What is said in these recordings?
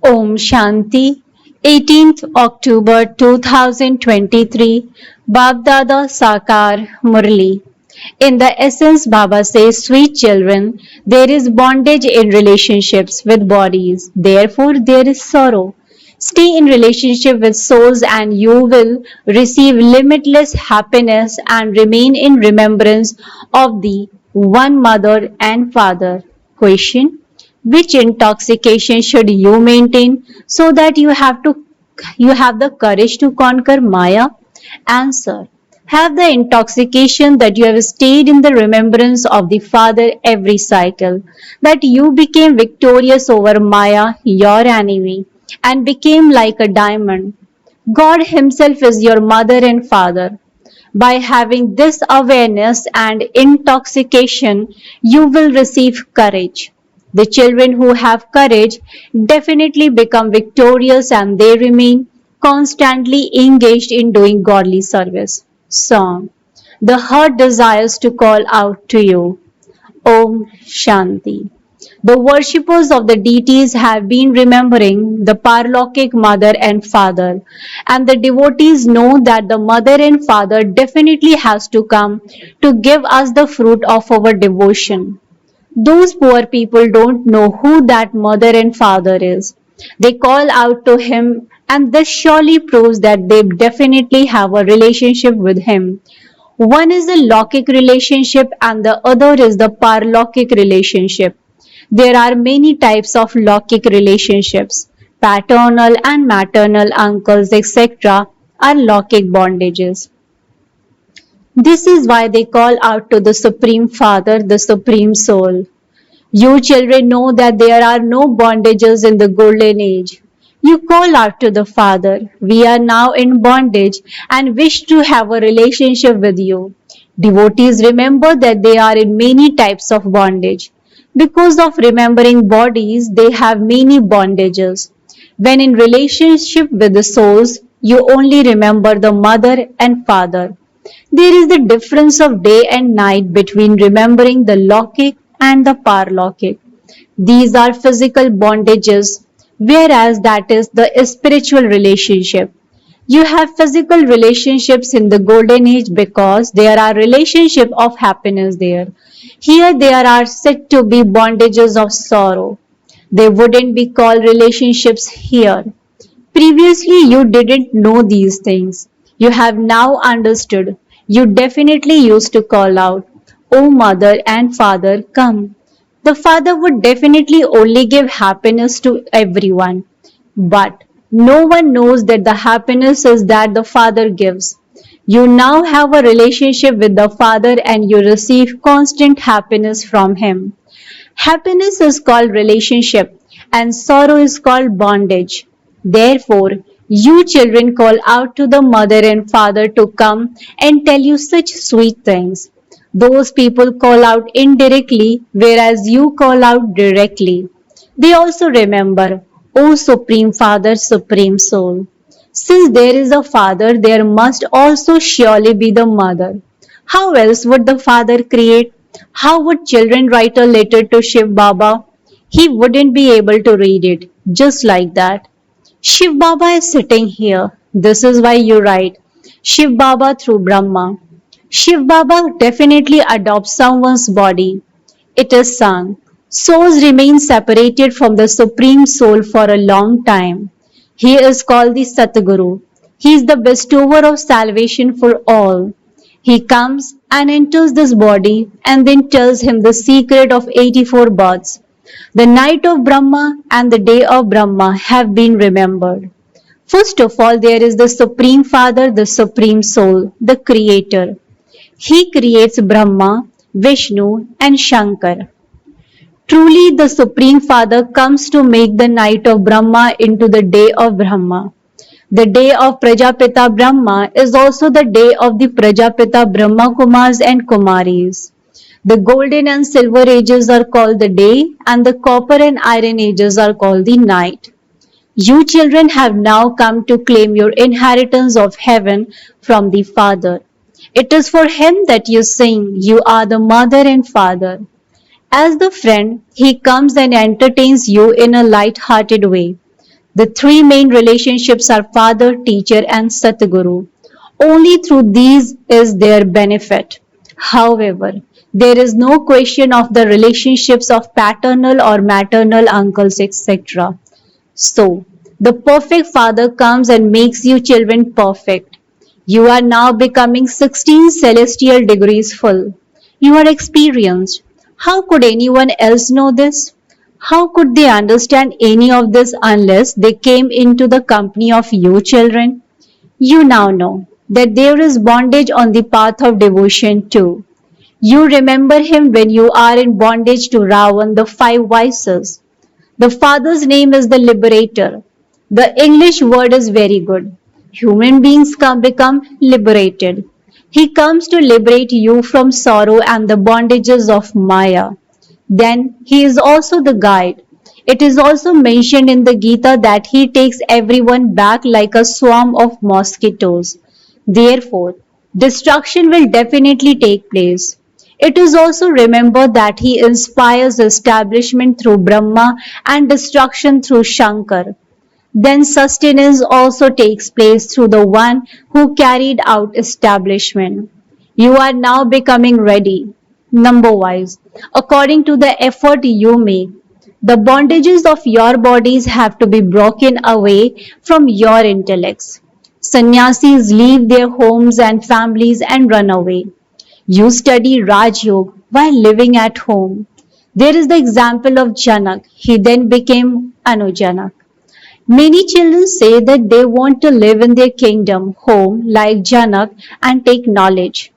Om Shanti, 18th October 2023, Baapdada Sakar Murli. In the essence, Baba says, sweet children, there is bondage in relationships with bodies. Therefore, there is sorrow. Stay in relationship with souls and you will receive limitless happiness and remain in remembrance of the one mother and father. Question: which intoxication should you maintain so that you have the courage to conquer Maya? Answer: have the intoxication that you have stayed in the remembrance of the Father every cycle, that you became victorious over Maya, your enemy, and became like a diamond. God Himself is your mother and father. By having this awareness and intoxication, you will receive courage. The children who have courage definitely become victorious and they remain constantly engaged in doing godly service. Song: the heart desires to call out to you. Om Shanti. The worshippers of the deities have been remembering the Parlokik mother and father, and the devotees know that the mother and father definitely has to come to give us the fruit of our devotion. Those poor people don't know who that mother and father is. They call out to him, and this surely proves that they definitely have a relationship with him. One is the Lokik relationship and the other is the Parlokik relationship. There are many types of Lokik relationships. Paternal and maternal uncles, etc., are Lokik bondages. This is why they call out to the Supreme Father, the Supreme Soul. You children know that there are no bondages in the Golden Age. You call out to the Father, we are now in bondage and wish to have a relationship with you. Devotees remember that they are in many types of bondage. Because of remembering bodies, they have many bondages. When in relationship with the souls, you only remember the mother and father. There is the difference of day and night between remembering the Lokik and the Parlokik. These are physical bondages, whereas that is the spiritual relationship. You have physical relationships in the golden age because there are relationships of happiness there. Here there are said to be bondages of sorrow. They wouldn't be called relationships here. Previously you didn't know these things. You have now understood. You definitely used to call out, "Oh mother and father, come." The father would definitely only give happiness to everyone. But no one knows that the happiness is that the Father gives. You now have a relationship with the Father and you receive constant happiness from Him. Happiness is called relationship and sorrow is called bondage. Therefore, you children call out to the mother and father to come and tell you such sweet things. Those people call out indirectly, whereas you call out directly. They also remember, O Supreme Father, Supreme Soul. Since there is a father, there must also surely be the mother. How else would the father create? How would children write a letter to Shiv Baba? He wouldn't be able to read it, just like that. Shiv Baba is sitting here. This is why you write Shiv Baba through Brahma. Shiv Baba definitely adopts someone's body. It is sung. Souls remain separated from the Supreme Soul for a long time. He is called the Satguru. He is the bestower of salvation for all. He comes and enters this body and then tells him the secret of 84 births. The night of Brahma and the day of Brahma have been remembered. First of all, there is the Supreme Father, the Supreme Soul, the Creator. He creates Brahma, Vishnu and Shankar. Truly, the Supreme Father comes to make the night of Brahma into the day of Brahma. The day of Prajapita Brahma is also the day of the Prajapita Brahma Kumars and Kumaris. The golden and silver ages are called the day and the copper and iron ages are called the night. You children have now come to claim your inheritance of heaven from the Father. It is for Him that you sing, you are the mother and father. As the friend, He comes and entertains you in a light-hearted way. The three main relationships are father, teacher, and Satguru. Only through these is there benefit. However, there is no question of the relationships of paternal or maternal uncles, etc. So, the perfect father comes and makes you children perfect. You are now becoming 16 celestial degrees full. You are experienced. How could anyone else know this? How could they understand any of this unless they came into the company of you children? You now know that there is bondage on the path of devotion too. You remember him when you are in bondage to Ravan, the five vices. The Father's name is the Liberator. The English word is very good. Human beings become liberated. He comes to liberate you from sorrow and the bondages of Maya. Then he is also the guide. It is also mentioned in the Gita that he takes everyone back like a swarm of mosquitoes. Therefore, destruction will definitely take place. It is also remembered that he inspires establishment through Brahma and destruction through Shankar. Then sustenance also takes place through the one who carried out establishment. You are now becoming ready, number wise, according to the effort you make. The bondages of your bodies have to be broken away from your intellects. Sannyasis leave their homes and families and run away. You study Raj Yoga while living at home. There is the example of Janak. He then became Anujanak. Many children say that they want to live in their kingdom, home, like Janak, and take knowledge.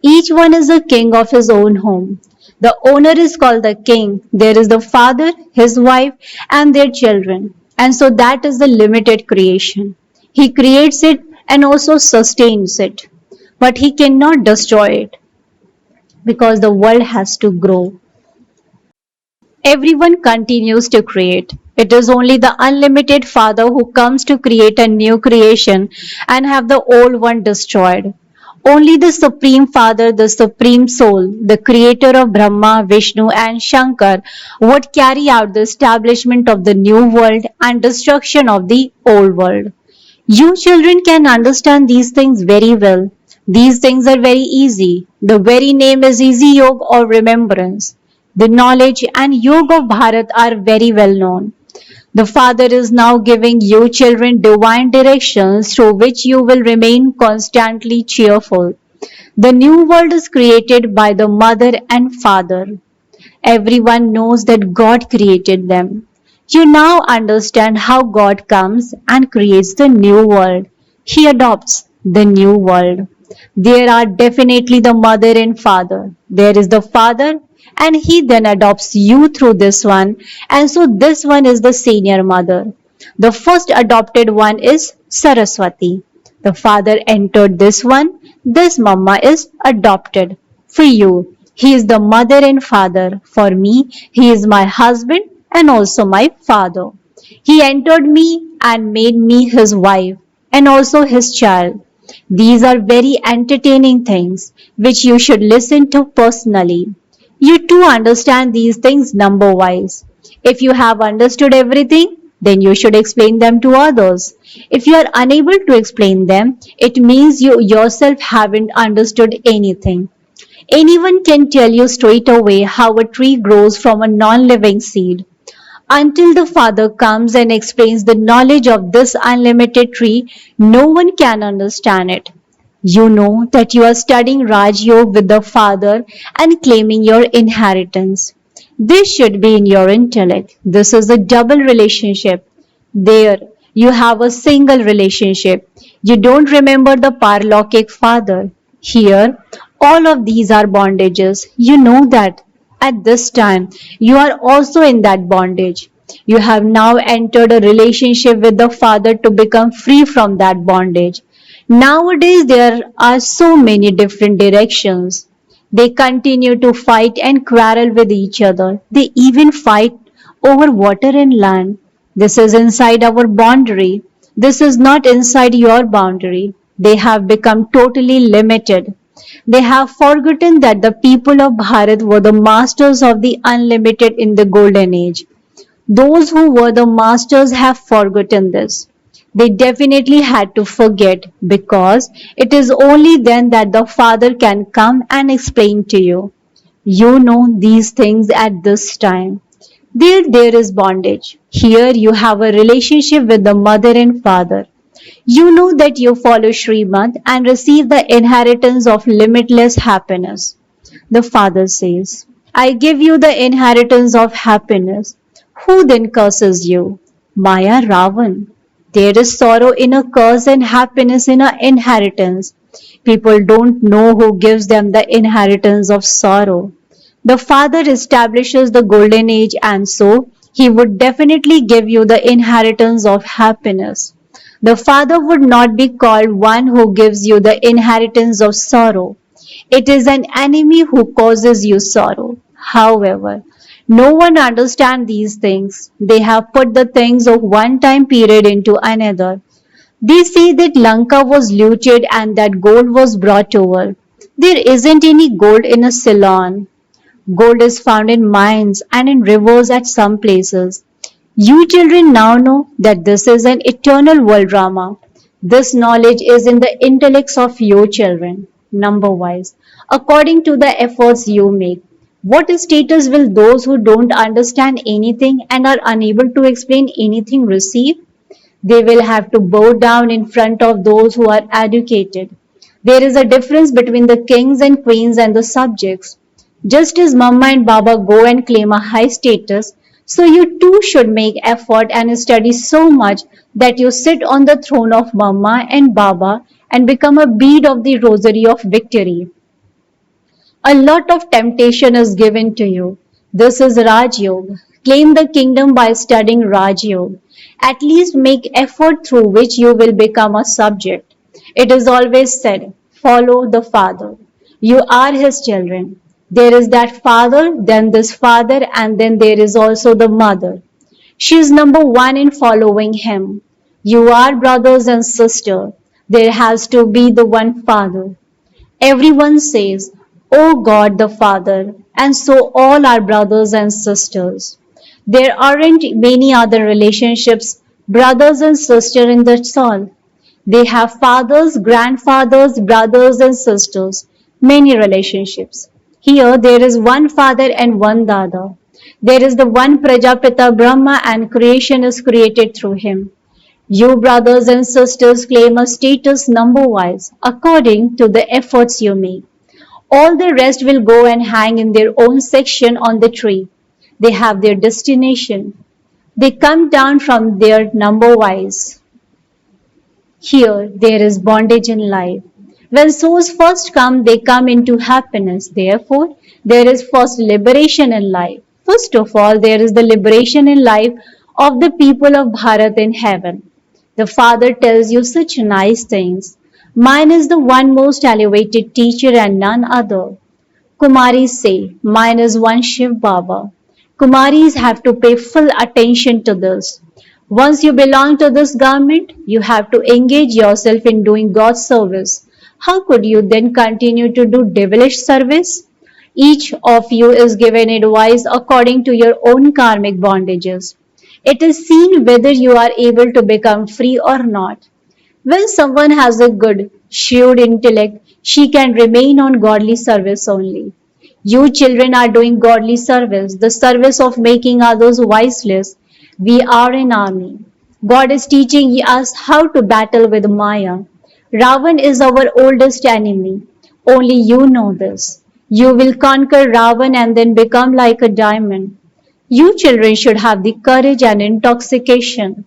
Each one is a king of his own home. The owner is called the king. There is the father, his wife, and their children. And so that is the limited creation. He creates it and also sustains it. But he cannot destroy it because the world has to grow. Everyone continues to create. It is only the unlimited Father who comes to create a new creation and have the old one destroyed. Only the Supreme Father, the Supreme Soul, the creator of Brahma, Vishnu, and Shankar, would carry out the establishment of the new world and destruction of the old world. You children can understand these things very well. These things are very easy. The very name is Easy Yoga or remembrance. The knowledge and yoga of Bharat are very well known. The Father is now giving you children divine directions through which you will remain constantly cheerful. The new world is created by the Mother and Father. Everyone knows that God created them. You now understand how God comes and creates the new world. He adopts the new world. There are definitely the mother and father. There is the father and he then adopts you through this one, and so this one is the senior mother. The first adopted one is Saraswati. The father entered this one. This mama is adopted. For you, he is the mother and father. For me, he is my husband and also my father. He entered me and made me his wife and also his child. These are very entertaining things which you should listen to personally. You too understand these things number wise. If you have understood everything, then you should explain them to others. If you are unable to explain them, it means you yourself haven't understood anything. Anyone can tell you straight away how a tree grows from a non-living seed. Until the Father comes and explains the knowledge of this unlimited tree, no one can understand it. You know that you are studying Raj Yoga with the Father and claiming your inheritance. This should be in your intellect. This is a double relationship. There, you have a single relationship. You don't remember the paralaukic Father. Here, all of these are bondages. You know that. At this time, you are also in that bondage. You have now entered a relationship with the Father to become free from that bondage. Nowadays, there are so many different directions. They continue to fight and quarrel with each other. They even fight over water and land. This is inside our boundary. This is not inside your boundary. They have become totally limited. They have forgotten that the people of Bharat were the masters of the unlimited in the golden age. Those who were the masters have forgotten this. They definitely had to forget because it is only then that the Father can come and explain to you. You know these things at this time. There is bondage. Here you have a relationship with the mother and father. You know that you follow Srimad and receive the inheritance of limitless happiness. The father says, I give you the inheritance of happiness. Who then curses you? Maya Ravan. There is sorrow in a curse and happiness in an inheritance. People don't know who gives them the inheritance of sorrow. The Father establishes the golden age, and so He would definitely give you the inheritance of happiness. The Father would not be called one who gives you the inheritance of sorrow. It is an enemy who causes you sorrow. However, no one understands these things. They have put the things of one time period into another. They say that Lanka was looted and that gold was brought over. There isn't any gold in a Ceylon. Gold is found in mines and in rivers at some places. You children now know that this is an eternal world drama. This knowledge is in the intellects of your children, number wise, according to the efforts you make. What status will those who don't understand anything and are unable to explain anything receive? They will have to bow down in front of those who are educated. There is a difference between the kings and queens and the subjects. Just as Mama and Baba go and claim a high status, so you too should make effort and study so much that you sit on the throne of Mama and Baba and become a bead of the rosary of victory. A lot of temptation is given to you. This is Raj Yoga. Claim the kingdom by studying Raj Yoga. At least make effort through which you will become a subject. It is always said, follow the Father. You are his children. There is that father, then this father, and then there is also the mother. She is number one in following him. You are brothers and sisters. There has to be the one father. Everyone says, "O God the Father," and so all are brothers and sisters. There aren't many other relationships, brothers and sisters in the soul. They have fathers, grandfathers, brothers and sisters, many relationships. Here there is one father and one Dada. There is the one Prajapita Brahma and creation is created through him. You brothers and sisters claim a status number-wise according to the efforts you make. All the rest will go and hang in their own section on the tree. They have their destination. They come down from their number-wise. Here there is bondage in life. When souls first come, they come into happiness. Therefore, there is first liberation in life. First of all, there is the liberation in life of the people of Bharat in heaven. The Father tells you such nice things. Mine is the one most elevated teacher and none other. Kumaris say, mine is one Shiv Baba. Kumaris have to pay full attention to this. Once you belong to this government, you have to engage yourself in doing God's service. How could you then continue to do devilish service? Each of you is given advice according to your own karmic bondages. It is seen whether you are able to become free or not. When someone has a good, shrewd intellect, she can remain on godly service only. You children are doing godly service, the service of making others wiseless. We are an army. God is teaching us how to battle with Maya. Ravan is our oldest enemy. Only you know this. You will conquer Ravan and then become like a diamond. You children should have the courage and intoxication.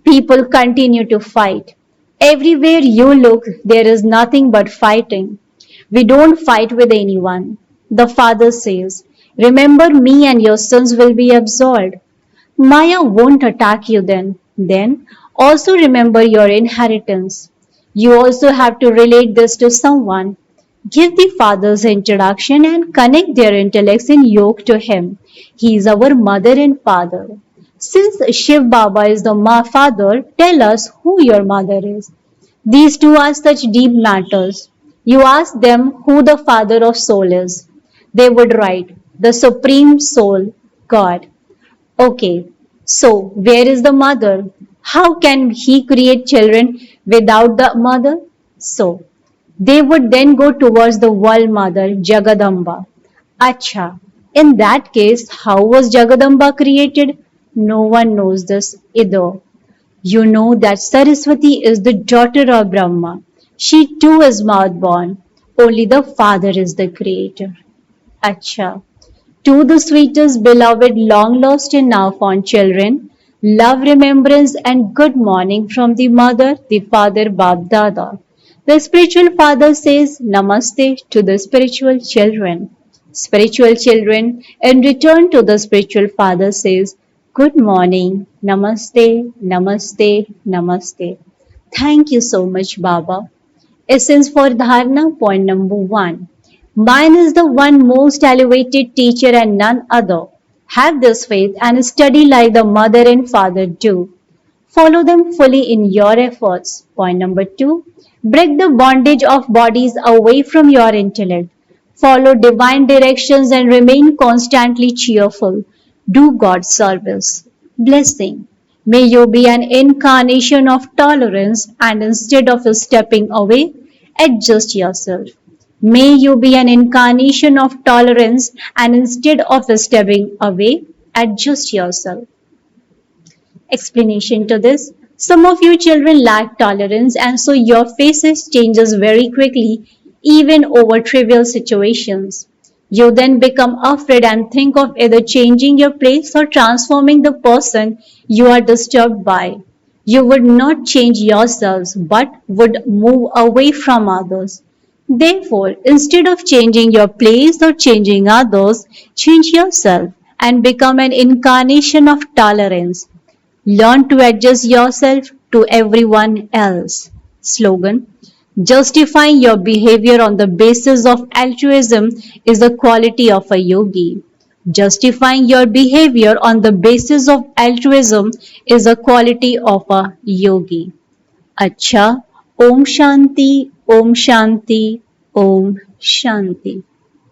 People continue to fight. Everywhere you look, there is nothing but fighting. We don't fight with anyone. The Father says, remember me and your sins will be absolved. Maya won't attack you then. Then also remember your inheritance. You also have to relate this to someone. Give the Father's introduction and connect their intellects in yoke to Him. He is our mother and father. Since Shiv Baba is the father, tell us who your mother is. These two are such deep matters. You ask them who the father of soul is. They would write, the supreme soul, God. Okay, So, where is the mother? How can he create children without the mother? So, they would then go towards the world mother, Jagadamba. Acha, in that case, how was Jagadamba created? No one knows this either. You know that Saraswati is the daughter of Brahma. She too is mouth born. Only the father is the creator. Acha. To the sweetest beloved, long lost and now found children, love, remembrance, and good morning from the mother, the father, Baapdada. The spiritual father says Namaste to the spiritual children. Spiritual children, in return to the spiritual father, says Good morning, Namaste, Namaste, Namaste. Thank you so much, Baba. Essence for Dharana, point number one. Mine is the one most elevated teacher and none other. Have this faith and study like the mother and father do. Follow them fully in your efforts. Point number two. Break the bondage of bodies away from your intellect. Follow divine directions and remain constantly cheerful. Do God's service. Blessing. May you be an incarnation of tolerance and instead of stepping away, adjust yourself. May you be an incarnation of tolerance and instead of stepping away, adjust yourself. Explanation to this. Some of you children lack tolerance and so your faces changes very quickly even over trivial situations. You then become afraid and think of either changing your place or transforming the person you are disturbed by. You would not change yourselves but would move away from others. Therefore, instead of changing your place or changing others, change yourself and become an incarnation of tolerance. Learn to adjust yourself to everyone else. Slogan. Justifying your behavior on the basis of altruism is the quality of a yogi. Justifying your behavior on the basis of altruism is a quality of a yogi. Acha. Om Shanti, Om Shanti, Om Shanti.